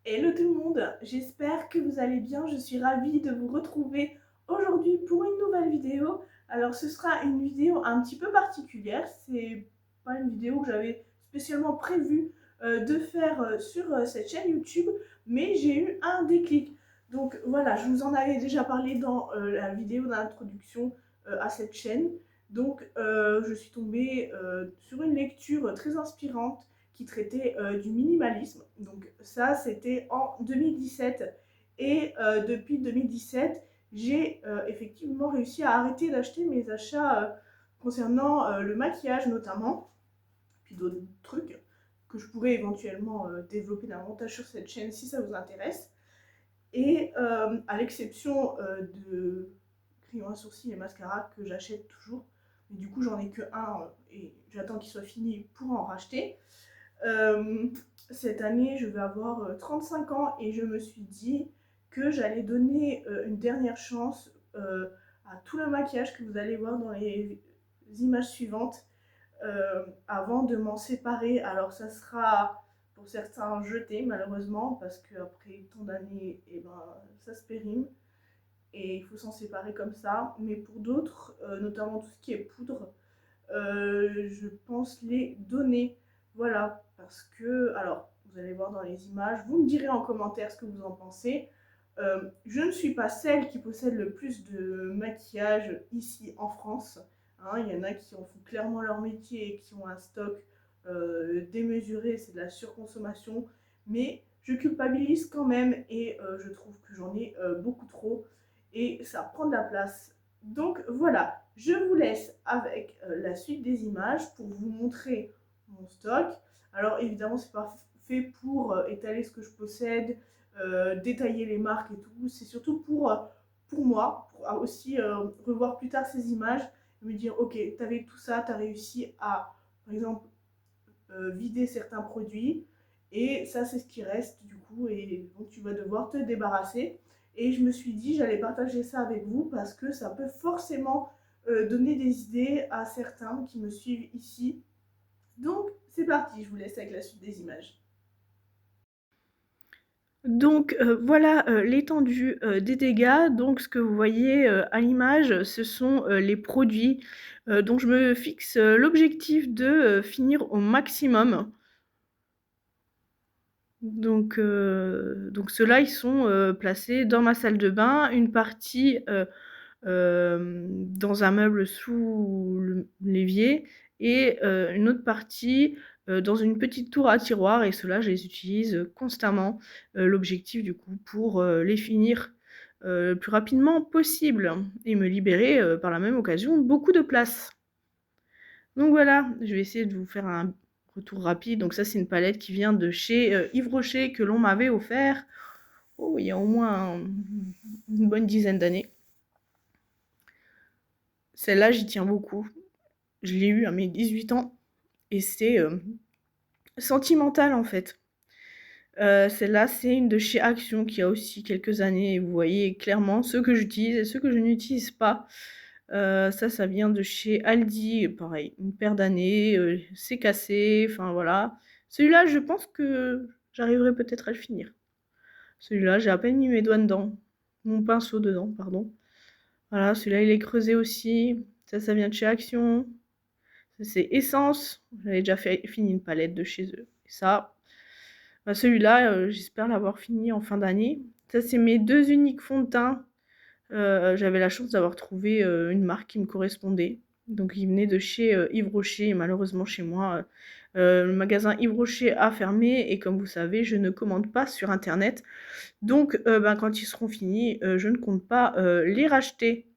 Hello tout le monde, j'espère que vous allez bien, je suis ravie de vous retrouver aujourd'hui pour une nouvelle vidéo. Alors ce sera une vidéo un petit peu particulière, c'est pas une vidéo que j'avais spécialement prévu de faire sur cette chaîne YouTube, mais j'ai eu un déclic. Donc voilà, je vous en avais déjà parlé dans la vidéo d'introduction à cette chaîne. Donc je suis tombée sur une lecture très inspirante qui traitait du minimalisme. Donc ça, c'était en 2017. Et depuis 2017, j'ai effectivement réussi à arrêter d'acheter mes achats concernant le maquillage notamment, puis d'autres trucs que je pourrais éventuellement développer davantage sur cette chaîne si ça vous intéresse. Et à l'exception de crayons à sourcils et mascara que j'achète toujours, mais du coup j'en ai que un et j'attends qu'il soit fini pour en racheter. Euh, cette année, je vais avoir 35 ans et je me suis dit que j'allais donner une dernière chance à tout le maquillage que vous allez voir dans les images suivantes avant de m'en séparer. Alors ça sera pour certains jeté malheureusement parce qu'après tant d'années, eh ben, ça se périme et il faut s'en séparer comme ça. Mais pour d'autres, notamment tout ce qui est poudre, je pense les donner. Voilà, parce que, alors, vous allez voir dans les images, vous me direz en commentaire ce que vous en pensez. Je ne suis pas celle qui possède le plus de maquillage ici en France. Hein, il y en a qui en font clairement leur métier et qui ont un stock démesuré, c'est de la surconsommation. Mais je culpabilise quand même et je trouve que j'en ai beaucoup trop et ça prend de la place. Donc voilà, je vous laisse avec la suite des images pour vous montrer mon stock. Alors évidemment, c'est pas fait pour étaler ce que je possède, détailler les marques et tout. C'est surtout pour moi, pour aussi revoir plus tard ces images et me dire, ok, tu avais tout ça, tu as réussi à, par exemple, vider certains produits. Et ça, c'est ce qui reste du coup. Et donc, tu vas devoir te débarrasser. Et je me suis dit, j'allais partager ça avec vous parce que ça peut forcément donner des idées à certains qui me suivent ici. Donc, c'est parti, je vous laisse avec la suite des images. Donc voilà l'étendue des dégâts. Donc ce que vous voyez à l'image, ce sont les produits dont je me fixe l'objectif de finir au maximum. Donc ceux-là, ils sont placés dans ma salle de bain, une partie dans un meuble sous l'évier et une autre partie dans une petite tour à tiroirs, et ceux-là, je les utilise constamment. L'objectif, du coup, pour les finir le plus rapidement possible et me libérer par la même occasion beaucoup de place. Donc voilà, je vais essayer de vous faire un retour rapide. Donc ça, c'est une palette qui vient de chez Yves Rocher que l'on m'avait offert il y a au moins une bonne dizaine d'années. Celle-là, j'y tiens beaucoup. Je l'ai eue à mes 18 ans et c'est sentimental en fait. Celle-là, c'est une de chez Action qui a aussi quelques années et vous voyez clairement ceux que j'utilise et ceux que je n'utilise pas. Ça vient de chez Aldi, pareil, une paire d'années, c'est cassé, enfin voilà. Celui-là, je pense que j'arriverai peut-être à le finir. Celui-là, j'ai à peine mis mes doigts dedans, mon pinceau dedans, pardon. Voilà, celui-là, il est creusé aussi. Ça vient de chez Action. Ça, c'est Essence. J'avais déjà fini une palette de chez eux. Et ça, celui-là, j'espère l'avoir fini en fin d'année. Ça, c'est mes deux uniques fonds de teint. J'avais la chance d'avoir trouvé une marque qui me correspondait. Donc, il venait de chez Yves Rocher. Et malheureusement, chez moi, le magasin Yves Rocher a fermé. Et comme vous savez, je ne commande pas sur Internet. Donc, quand ils seront finis, je ne compte pas les racheter.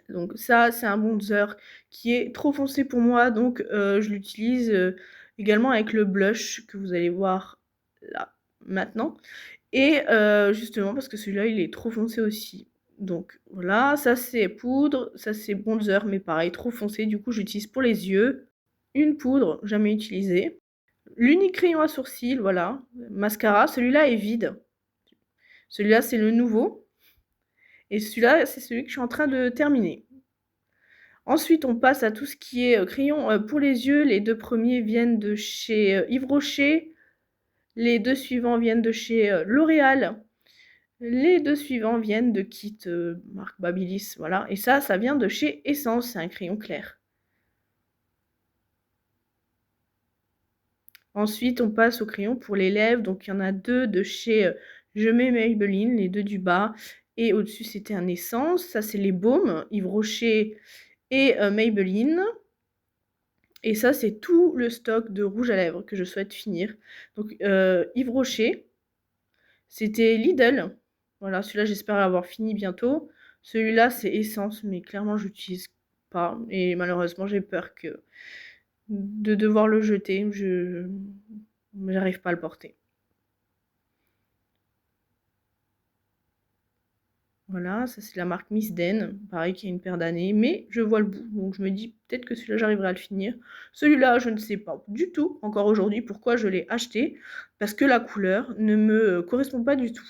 Donc ça, c'est un bronzer qui est trop foncé pour moi. Donc, je l'utilise également avec le blush que vous allez voir là, maintenant. Et justement parce que celui-là, il est trop foncé aussi. Donc voilà, ça c'est poudre, ça c'est bronzer, mais pareil, trop foncé. Du coup, j'utilise pour les yeux. Une poudre, jamais utilisée. L'unique crayon à sourcils, voilà. Mascara, celui-là est vide. Celui-là, c'est le nouveau. Et celui-là, c'est celui que je suis en train de terminer. Ensuite, on passe à tout ce qui est crayon pour les yeux. Les deux premiers viennent de chez Yves Rocher. Les deux suivants viennent de chez L'Oréal. Les deux suivants viennent de Kit, marque Babyliss, voilà. Et ça vient de chez Essence, c'est un crayon clair. Ensuite, on passe au crayon pour les lèvres. Donc, il y en a deux de chez Je mets Maybelline, les deux du bas. Et au-dessus, c'était un Essence. Ça, c'est les baumes, Yves Rocher et Maybelline. Et ça, c'est tout le stock de rouge à lèvres que je souhaite finir. Donc, Yves Rocher, c'était Lidl. Voilà, celui-là, j'espère l'avoir fini bientôt. Celui-là, c'est Essence, mais clairement, je l'utilise pas. Et malheureusement, j'ai peur de devoir le jeter. Je n'arrive pas à le porter. Voilà, ça c'est la marque Miss Den, pareil qui a une paire d'années, mais je vois le bout, donc je me dis peut-être que celui-là j'arriverai à le finir. Celui-là, je ne sais pas du tout encore aujourd'hui pourquoi je l'ai acheté, parce que la couleur ne me correspond pas du tout.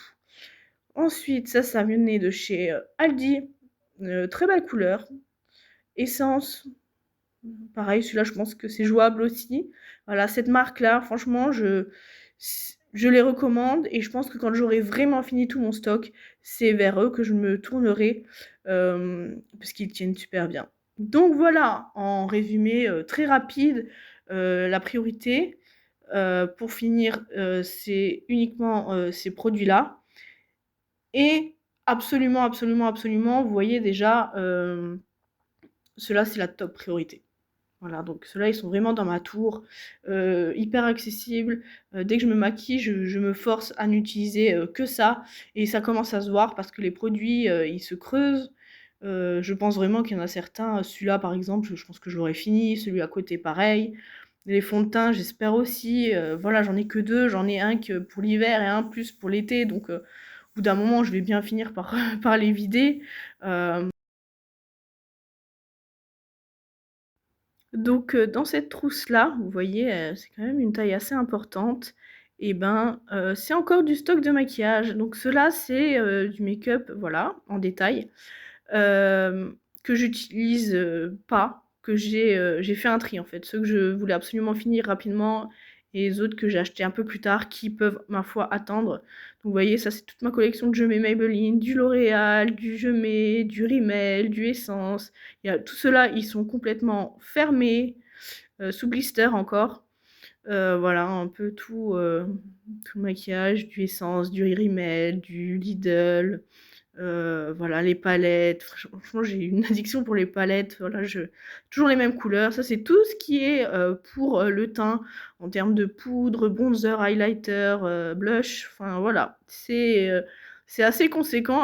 Ensuite, ça venait de chez Aldi, très belle couleur. Essence, pareil, celui-là je pense que c'est jouable aussi. Voilà, cette marque-là, franchement, je les recommande et je pense que quand j'aurai vraiment fini tout mon stock, c'est vers eux que je me tournerai parce qu'ils tiennent super bien. Donc voilà, en résumé très rapide, la priorité pour finir, c'est uniquement ces produits-là. Et absolument, absolument, absolument, vous voyez déjà, ceux-là, c'est la top priorité. Voilà, donc ceux-là, ils sont vraiment dans ma tour, hyper accessibles. Dès que je me maquille, je me force à n'utiliser que ça. Et ça commence à se voir parce que les produits, ils se creusent. Je pense vraiment qu'il y en a certains, celui-là par exemple, je pense que je l'aurais fini, celui à côté pareil. Les fonds de teint, j'espère aussi. Voilà, j'en ai que deux, j'en ai un que pour l'hiver et un plus pour l'été. Donc au bout d'un moment, je vais bien finir par, par les vider. Donc dans cette trousse-là, vous voyez, c'est quand même une taille assez importante. Et ben, c'est encore du stock de maquillage. Donc cela, c'est du make-up, voilà, en détail, que j'utilise pas, que j'ai fait un tri en fait. Ceux que je voulais absolument finir rapidement et les autres que j'ai achetés un peu plus tard qui peuvent, ma foi, attendre. Donc vous voyez, ça c'est toute ma collection de Je mets Maybelline, du L'Oréal, du Je mets, du Rimmel, du Essence. Tout cela, ils sont complètement fermés, sous blister encore. Voilà, un peu tout le maquillage, du Essence, du Rimmel, du Lidl. Voilà, les palettes. Franchement, j'ai une addiction pour les palettes. Voilà, toujours les mêmes couleurs. Ça, c'est tout ce qui est pour le teint en termes de poudre, bronzer, highlighter, blush. Enfin, voilà, c'est assez conséquent.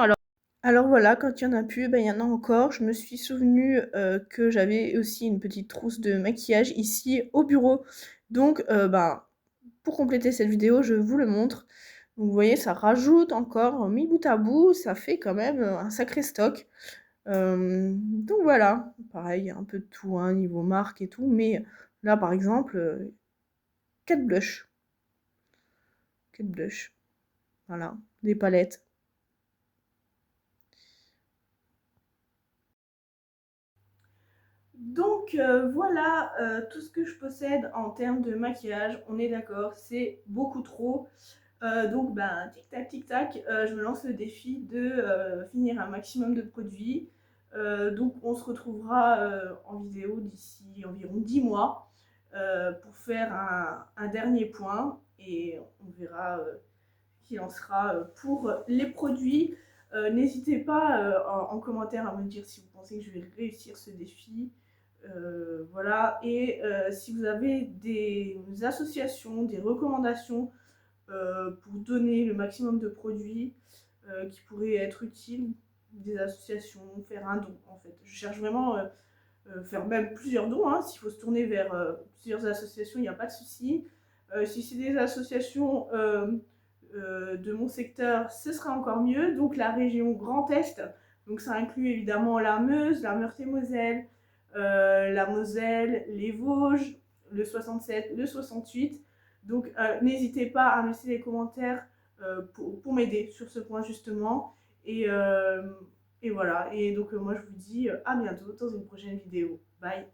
Alors voilà, quand il y en a plus, ben, il y en a encore. Je me suis souvenue que j'avais aussi une petite trousse de maquillage ici au bureau. Donc, ben, pour compléter cette vidéo, je vous le montre. Donc, vous voyez, ça rajoute encore, mis bout à bout, ça fait quand même un sacré stock. Donc voilà, pareil, il y a un peu de tout, hein, niveau marque et tout. Mais là, par exemple, 4 blushs. 4 blushs. Voilà, des palettes. Donc voilà tout ce que je possède en termes de maquillage. On est d'accord, c'est beaucoup trop. Donc ben, tic-tac, tic-tac, je me lance le défi de finir un maximum de produits. Donc on se retrouvera en vidéo d'ici environ 10 mois pour faire un dernier point et on verra qui en sera pour les produits. N'hésitez pas en commentaire à me dire si vous pensez que je vais réussir ce défi. Voilà, et si vous avez des associations, des recommandations pour donner le maximum de produits qui pourraient être utiles, des associations, faire un don en fait. Je cherche vraiment faire même plusieurs dons, hein. S'il faut se tourner vers plusieurs associations, il n'y a pas de souci. Si c'est des associations de mon secteur, ce sera encore mieux. Donc la région Grand Est, donc ça inclut évidemment la Meuse, la Meurthe-et-Moselle, la Moselle, les Vosges, le 67, le 68. Donc n'hésitez pas à me laisser des commentaires pour m'aider sur ce point justement. Et, euh, et voilà, et donc moi je vous dis à bientôt dans une prochaine vidéo. Bye!